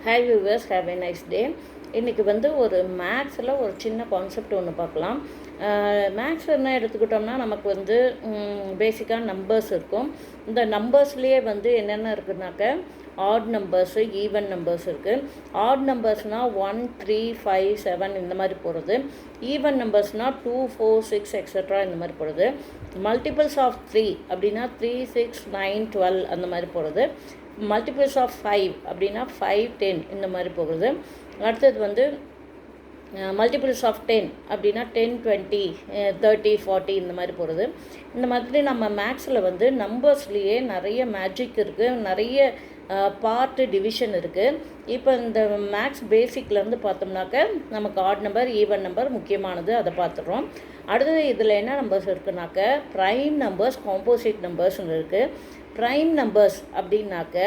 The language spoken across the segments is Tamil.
Hi viewers, have a nice day. இன்றைக்கி வந்து ஒரு மேக்ஸில் ஒரு சின்ன கான்செப்ட் ஒன்று பார்க்கலாம். மேக்ஸ் என்ன எடுத்துக்கிட்டோம்னா நமக்கு வந்து பேசிக்காக நம்பர்ஸ் இருக்கும். இந்த நம்பர்ஸ்லேயே வந்து என்னென்ன இருக்குதுனாக்க ஆட் நம்பர்ஸு, ஈவன் நம்பர்ஸ் இருக்குது. ஆட் நம்பர்ஸ்னால் 1, 3, 5, 7 இந்த மாதிரி போகிறது. ஈவன் நம்பர்ஸ்னால் 2, 4, 6 எக்ஸட்ரா இந்த மாதிரி போகிறது. மல்டிபிள்ஸ் ஆஃப் 3 அப்படின்னா 3, 6, 9, 12 அந்த மாதிரி போகிறது. மல்டிபிள்ஸ் ஆஃப் 5 அப்படின்னா 5, 10 இந்த மாதிரி போகுது. அடுத்தது வந்து மல்டிபிள்ஸ் ஆஃப் 10 அப்படின்னா 10, 20, 30, 40 இந்த மாதிரி போகிறது. இந்த மாதிரி நம்ம மேக்ஸில் வந்து நம்பர்ஸ்லேயே நிறைய மேஜிக் இருக்குது, நிறைய பார்ட்டு டிவிஷன் இருக்குது. இப்போ இந்த மேக்ஸ் பேசிக்லேருந்து பார்த்தோம்னாக்க நமக்கு ஆட் நம்பர், ஈவன் நம்பர் முக்கியமானது, அதை பார்த்துடுறோம். அடுத்தது இதில் என்ன நம்பர்ஸ் இருக்குனாக்க ப்ரைம் நம்பர்ஸ், காம்போசிட் நம்பர்ஸ்னு இருக்குது. ப்ரைம் நம்பர்ஸ் அப்படின்னாக்க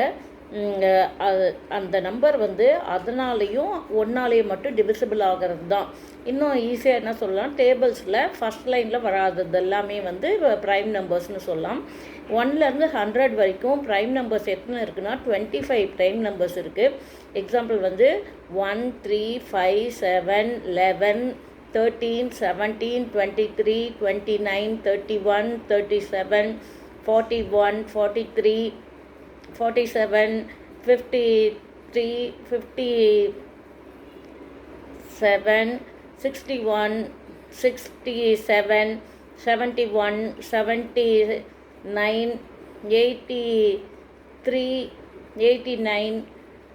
அந்த நம்பர் வந்து அதனாலேயும் ஒன்னாலேயும் மட்டும் டிவிசிபிள் ஆகிறது தான். இன்னும் ஈஸியாக என்ன சொல்லலாம், டேபிள்ஸில் ஃபஸ்ட் லைனில் வராதது எல்லாமே வந்து ப்ரைம் நம்பர்ஸ்னு சொல்லலாம். 1லேருந்து 100 வரைக்கும் ப்ரைம் நம்பர்ஸ் எத்தனை இருக்குன்னா 25 ப்ரைம் நம்பர்ஸ் இருக்குது. எக்ஸாம்பிள் வந்து 1, 3, 5, 7, 11, 13, 17, 23, 29, 31, 37, 41, 43, 47, 53, 57, 61, 67, 71, 79, 83, 89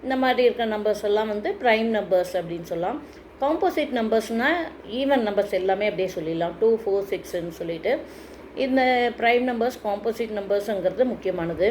இந்த மாதிரி இருக்கிற நம்பர்ஸ் எல்லாம் வந்து ப்ரைம் நம்பர்ஸ் அப்படின்னு சொல்லலாம். காம்போசிட் நம்பர்ஸ்னால் ஈவன் நம்பர்ஸ் எல்லாமே அப்படியே சொல்லிடலாம். 2, 4, 6ன்னு சொல்லிட்டு இந்த ப்ரைம் நம்பர்ஸ், காம்போசிட் நம்பர்ஸுங்கிறது முக்கியமானது.